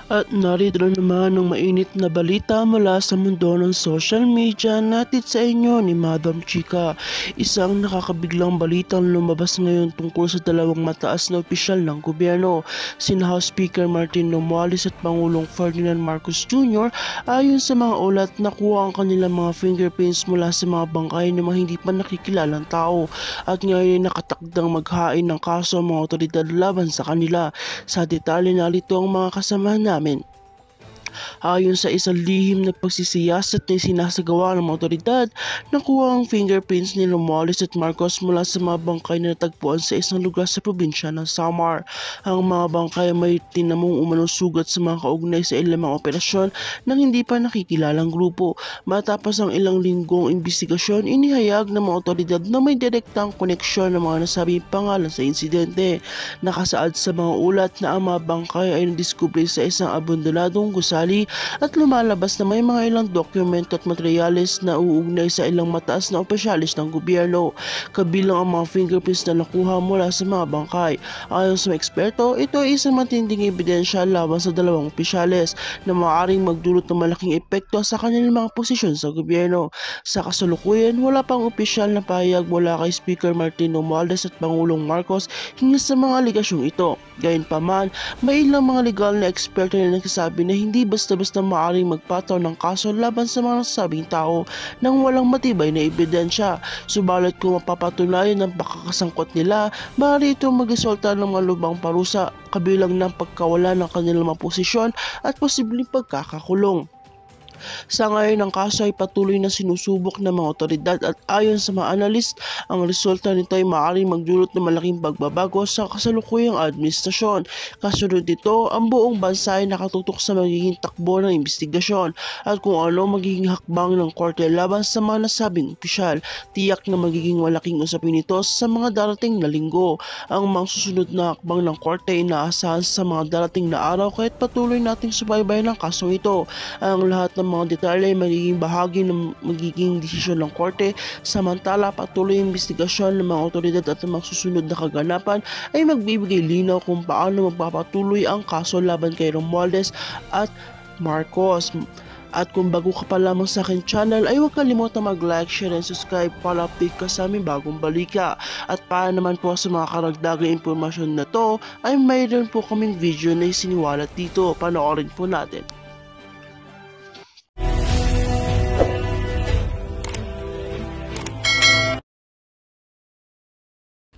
At narito na naman ang mainit na balita mula sa mundo ng social media natin sa inyo ni Madam Chika. Isang nakakabiglang balitang lumabas ngayon tungkol sa dalawang mataas na opisyal ng gobyerno, sina House Speaker Martin Romualdez at Pangulong Ferdinand Marcos Jr. Ayon sa mga ulat, nakuha ang kanilang mga fingerprints mula sa mga bangkay ng mga hindi pa nakikilalang tao at ngayon ay nakatakdang maghain ng kaso ang mga otoridad laban sa kanila. Sa detalye narito ang mga kasama namin. Ayon sa isang lihim na pagsisiyasat na sinasagawa ng mga otoridad, nakuha ang fingerprints ni Romualdez at Marcos mula sa mga bangkay na natagpuan sa isang lugar sa probinsya ng Samar. Ang mga bangkay may tinamong umanong sugat sa mga kaugnay sa ilang mga operasyon ng hindi pa nakikilalang grupo. Matapos ang ilang linggong imbestigasyon, inihayag ng mga otoridad na may direktang koneksyon ng mga nasabing pangalan sa insidente. Nakasaad sa mga ulat na ang mga bangkay ay nadiskubre sa isang abandonadong gusali at lumalabas na may mga ilang dokumento at materyales na uugnay sa ilang mataas na opisyalis ng gobyerno, kabilang ang mga fingerprints na nakuha mula sa mga bangkay. Ayon sa mga eksperto, ito ay isang matinding ebidensya laban sa dalawang opisyalis na maaaring magdulot ng malaking epekto sa kanilang mga posisyon sa gobyerno. Sa kasalukuyan, wala pang opisyal na pahayag mula kay Speaker Martin Romualdez at Pangulong Marcos hinggil sa mga aligasyong ito. Gayunpaman, may ilang mga legal na eksperto na nagsasabi na hindi basta-basta maaaring magpataw ng kaso laban sa mga nasabing tao nang walang matibay na ebidensya. Subalit kung mapapatunayan ng pagkakasangkot nila, maaari itong magresulta ng mga lubang parusa, kabilang ng pagkawala ng kanilang mga posisyon at posibleng pagkakakulong. Sa ngayon, ang kaso ay patuloy na sinusubok ng mga otoridad at ayon sa mga analyst, ang resulta nito ay maaaring magdulot ng malaking pagbabago sa kasalukuyang administrasyon. Kasunod nito, ang buong bansa ay nakatutok sa magiging takbo ng investigasyon at kung ano magiging hakbang ng korte laban sa mga nasabing opisyal. Tiyak na magiging malaking usapin ito sa mga darating na linggo. Ang mga susunod na hakbang ng korte ay inaasahan sa mga darating na araw, kaya't patuloy nating subaybayan ang kasong ito. Ang lahat ng mga detalye ay magiging bahagi ng magiging desisyon ng korte, samantala patuloy ang investigasyon ng mga otoridad at ang mga susunod na kaganapan ay magbibigay linaw kung paano magpapatuloy ang kaso laban kay Romualdez at Marcos. At kung bago ka pa lamang sa akin channel ay huwag kalimutan mag-like, share, and subscribe para update ka sa aming bagong balita. At para naman po sa mga karagdagang impormasyon na to ay mayroon po kaming video na isiniwalat dito, panoorin po natin.